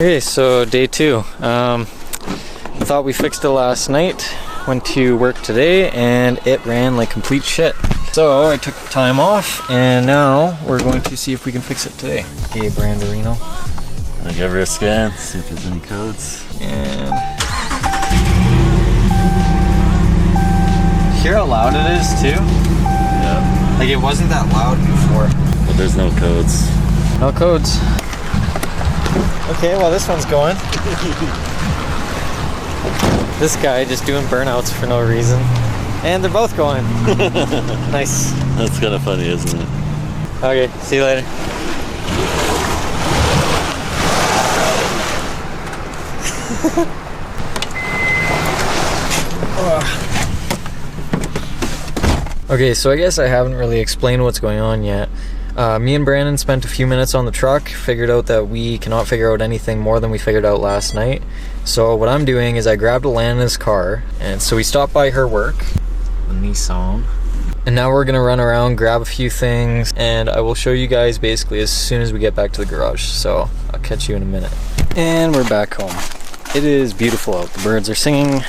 Okay, so day 2. I thought we fixed it last night, went to work today, and it ran like complete shit. So I took time off, and now we're going to see if we can fix it today. Okay, Branderino. I'll give her a scan, see if there's any codes. And hear how loud it is too? Yeah. Like it wasn't that loud before. But there's no codes. No codes. Okay, well this one's going. This guy just doing burnouts for no reason. And they're both going. Nice. That's kind of funny, isn't it? Okay, see you later. Okay, so I guess I haven't really explained what's going on yet. Me and Brandon spent a few minutes on the truck, figured out that we cannot figure out anything more than we figured out last night. So what I'm doing is I grabbed Alana's car, and so we stopped by her work, the Nissan. And now we're gonna run around, grab a few things, and I will show you guys basically as soon as we get back to the garage. So I'll catch you in a minute. And we're back home. It is beautiful out. The birds are singing,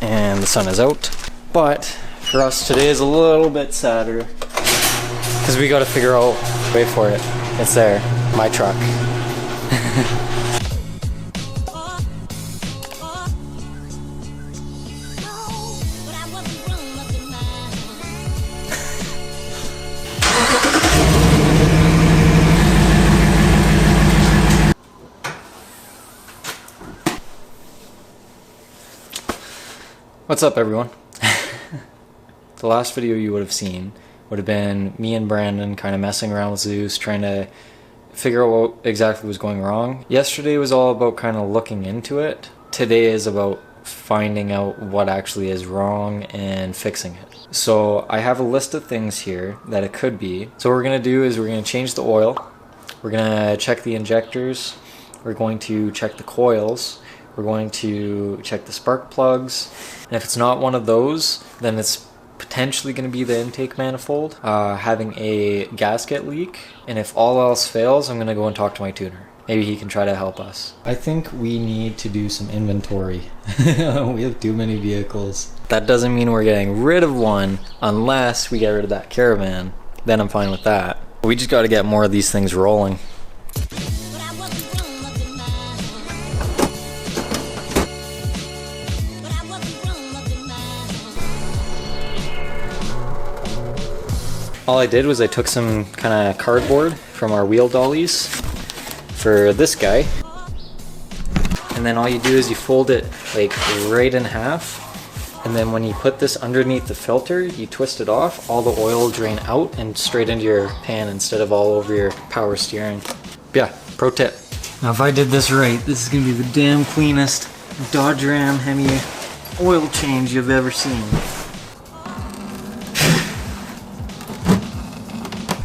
and the sun is out. But for us today is a little bit sadder, because we got to figure out, wait for it, it's there, my truck. What's up, everyone? The last video you would have seen would have been me and Brandon kind of messing around with Zeus, trying to figure out what exactly was going wrong. Yesterday was all about kind of looking into it. Today is about finding out what actually is wrong and fixing it. So I have a list of things here that it could be. So what we're going to do is we're going to change the oil. We're going to check the injectors. We're going to check the coils. We're going to check the spark plugs. And if it's not one of those, then it's potentially going to be the intake manifold having a gasket leak, and if all else fails, I'm going to go and talk to my tuner. Maybe he can try to help us. I think we need to do some inventory. We have too many vehicles. That doesn't mean we're getting rid of one unless we get rid of that caravan. Then I'm fine with that. We just got to get more of these things rolling. All I did was I took some kind of cardboard from our wheel dollies for this guy, and then all you do is you fold it like right in half, and then when you put this underneath the filter, you twist it off, all the oil will drain out and straight into your pan instead of all over your power steering. Yeah, pro tip. Now if I did this right, this is gonna be the damn cleanest Dodge Ram Hemi oil change you've ever seen.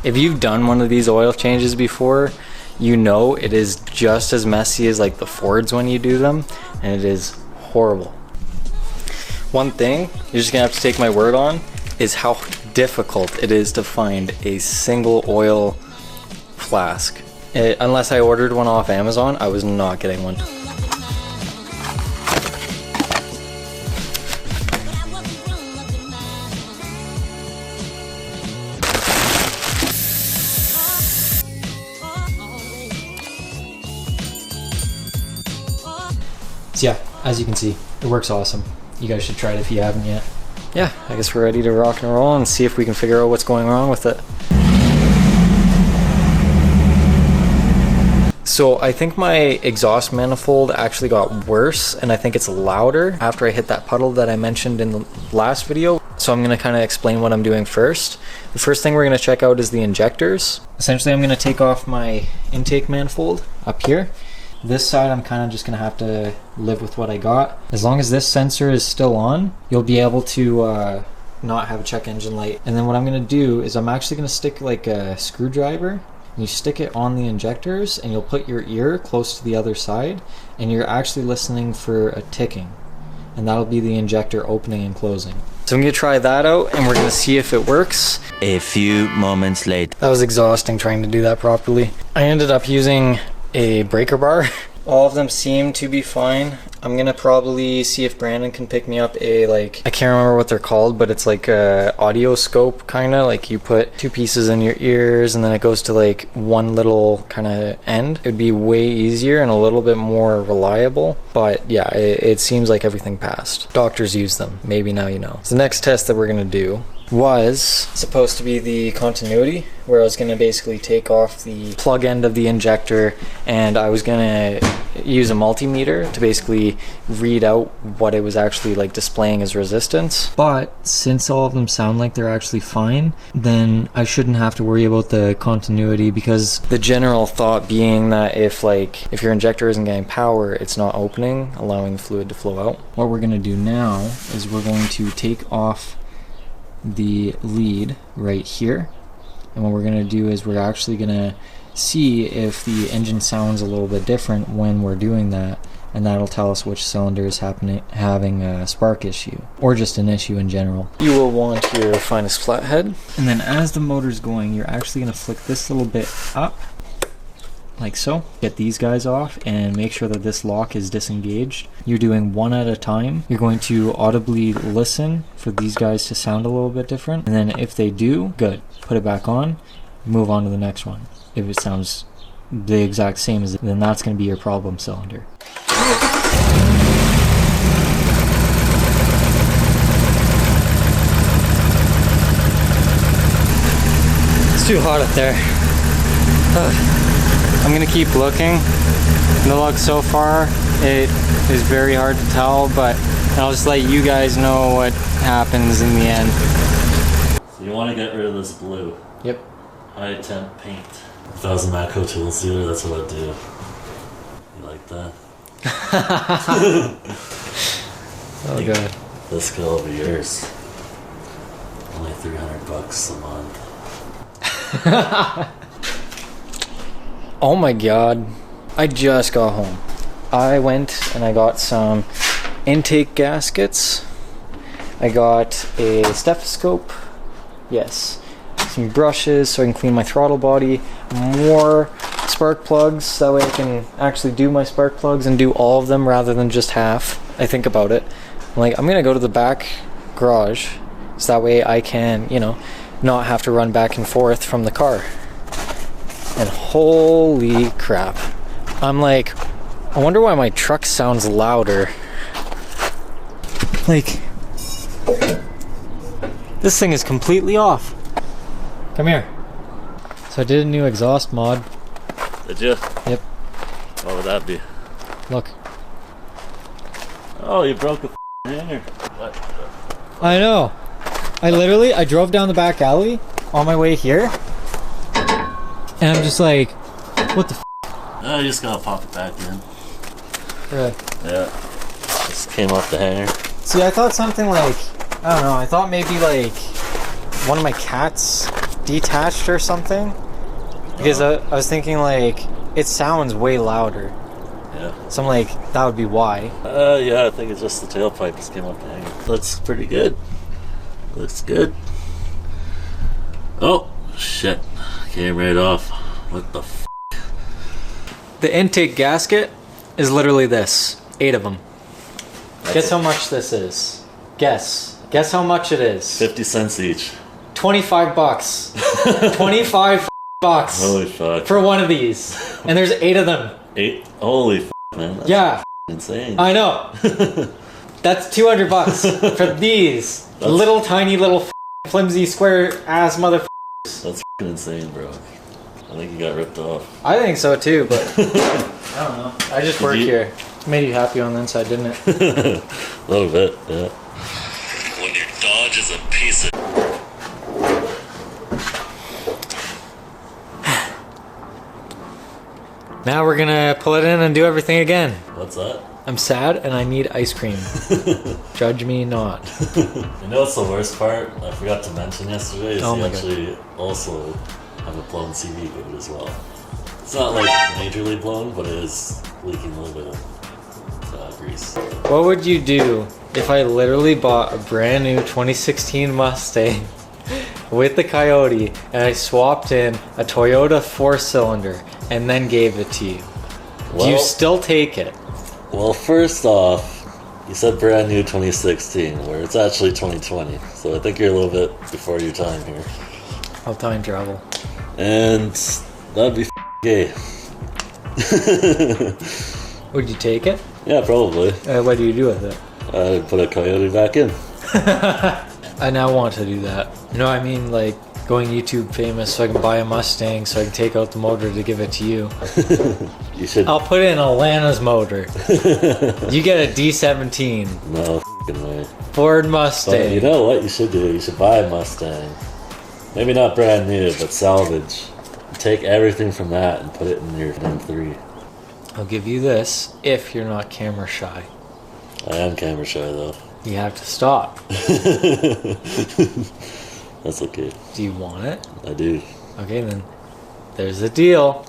If you've done one of these oil changes before, you know it is just as messy as like the Fords when you do them, and it is horrible. One thing you're just gonna have to take my word on is how difficult it is to find a single oil flask. Unless I ordered one off Amazon, I was not getting one. Yeah, as you can see, it works awesome. You guys should try it if you haven't yet. Yeah, I guess we're ready to rock and roll and see if we can figure out what's going wrong with it. So I think my exhaust manifold actually got worse, and I think it's louder after I hit that puddle that I mentioned in the last video. So I'm gonna kind of explain what I'm doing first. The first thing we're gonna check out is the injectors. Essentially, I'm gonna take off my intake manifold up here. This side I'm kind of just gonna have to live with what I got. As long as this sensor is still on, you'll be able to not have a check engine light. And then what I'm gonna do is I'm actually gonna stick like a screwdriver, and you stick it on the injectors, and you'll put your ear close to the other side, and you're actually listening for a ticking, and that'll be the injector opening and closing. So I'm gonna try that out, and we're gonna see if it works. A few moments later. That was exhausting trying to do that properly. I ended up using a breaker bar All of them seem to be fine. I'm gonna probably see if Brandon can pick me up a, like, I can't remember what they're called, but it's like a audio scope kind of, like you put two pieces in your ears and then it goes to like one little kind of end. It would be way easier and a little bit more reliable, but yeah, it seems like everything passed. Doctors use them, maybe now you know. So the next test that we're gonna do was supposed to be the continuity, where I was going to basically take off the plug end of the injector and I was going to use a multimeter to basically read out what it was actually like displaying as resistance. But since all of them sound like they're actually fine, then I shouldn't have to worry about the continuity, because the general thought being that if your injector isn't getting power, it's not opening, allowing the fluid to flow out. What we're going to do now is we're going to take off the lead right here, and what we're going to do is we're actually going to see if the engine sounds a little bit different when we're doing that, and that'll tell us which cylinder is having a spark issue, or just an issue in general. You will want your finest flathead, and then as the motor's going, you're actually going to flick this little bit up like so. Get these guys off and make sure that this lock is disengaged. You're doing one at a time. You're going to audibly listen for these guys to sound a little bit different, and then if they do, good, put it back on, move on to the next one. If it sounds the exact same as it, then that's going to be your problem cylinder. It's too hot up there. I'm gonna keep looking. The look so far, it is very hard to tell, but I'll just let you guys know what happens in the end. So you want to get rid of this blue. Yep. High temp paint. If I was a Matco tool sealer, that's what I'd do. You like that? Oh god. This could all be yours. Only $300 a month. Oh my god, I just got home. I went and I got some intake gaskets. I got a stethoscope, yes, some brushes so I can clean my throttle body, more spark plugs, that way I can actually do my spark plugs and do all of them rather than just half. I think about it. I'm gonna go to the back garage so that way I can, you know, not have to run back and forth from the car. And holy crap, I'm like, I wonder why my truck sounds louder. Like, this thing is completely off. Come here. So I did a new exhaust mod. Did you? Yep. What would that be? Look. Oh, you broke a hanger. What? I know. I drove down the back alley on my way here. And I'm just like, what the f? Oh, you just gotta pop it back in. Really? Yeah. Just came off the hanger. See, I thought something like, I don't know, I thought maybe like one of my cats detached or something. Because I was thinking like, it sounds way louder. Yeah. So I'm like, that would be why. Yeah, I think it's just the tailpipe just came off the hanger. Looks pretty good. Looks good. Oh, shit. Came right off. What the f? The intake gasket is literally this. 8 of them. Guess how much this is. Guess. Guess how much it is. 50 cents each. $25. 25 bucks. Holy fuck. For one of these. And there's 8 of them. 8? Holy f, man. That's yeah. Insane. I know. That's $200 for these. Little tiny little flimsy square ass motherfuckers. That's insane, bro. I think you got ripped off. I think so too, but I don't know. I just work here. Made you happy on the inside, didn't it? A little bit, yeah. When your Dodge is a piece of... Now we're gonna pull it in and do everything again. What's that? I'm sad and I need ice cream. Judge me not. You know what's the worst part? I forgot to mention yesterday is you actually God. also have a blown CV boot as well. It's not like majorly blown, but it is leaking a little bit of grease. What would you do if I literally bought a brand new 2016 Mustang with the Coyote and I swapped in a Toyota 4-cylinder and then gave it to you? Do you still take it? Well, first off, you said brand new 2016, where it's actually 2020. So I think you're a little bit before your time here. I'll time travel. And that'd be gay. Would you take it? Yeah, probably. What do you do with it? I'd put a coyote back in. I now want to do that. You know, I mean, like going YouTube famous so I can buy a Mustang so I can take out the motor to give it to you. You should. I'll put in Alana's motor. You get a D17. No f***ing way. Ford Mustang. But you know what you should do? You should buy a Mustang. Maybe not brand new, but salvage. Take everything from that and put it in your M3. I'll give you this if you're not camera shy. I am camera shy though. You have to stop. That's okay. Do you want it? I do. Okay, then there's a deal.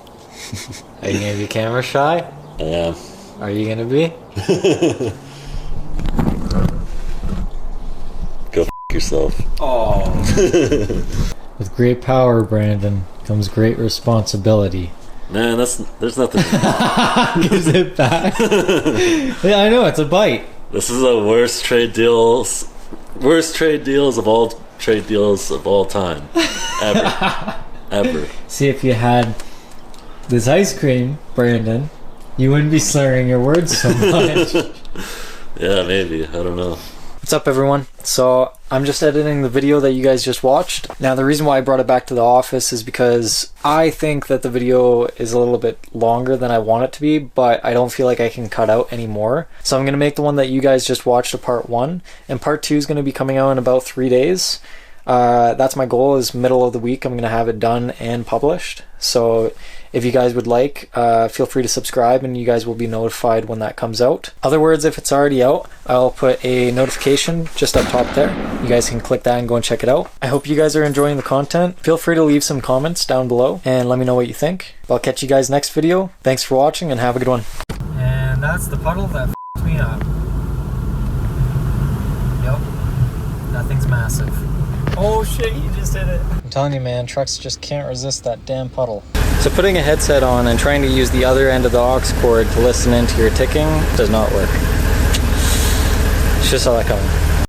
Are you gonna be camera shy? I am. Are you gonna be? Go f*** yourself. Oh. With great power, Brandon, comes great responsibility. Man, there's nothing. Gives it back. Yeah, I know, it's a bite. This is the worst trade deals of all trade deals of all time. Ever. See, if you had this ice cream, Brandon, you wouldn't be slurring your words so much. Yeah, maybe. I don't know. What's up, everyone? So I'm just editing the video that you guys just watched. Now, the reason why I brought it back to the office is because I think that the video is a little bit longer than I want it to be, but I don't feel like I can cut out any more. So I'm going to make the one that you guys just watched a part 1, and part 2 is going to be coming out in about 3 days. That's my goal, is middle of the week I'm going to have it done and published. So if you guys would like, feel free to subscribe and you guys will be notified when that comes out. Other words, if it's already out, I'll put a notification just up top there. You guys can click that and go and check it out. I hope you guys are enjoying the content. Feel free to leave some comments down below and let me know what you think. I'll catch you guys next video. Thanks for watching and have a good one. And that's the puddle that f***ed me up. Yep. Nothing's massive. Oh shit, you just did it. I'm telling you, man, trucks just can't resist that damn puddle. So putting a headset on and trying to use the other end of the aux cord to listen into your ticking does not work. It's just saw that coming.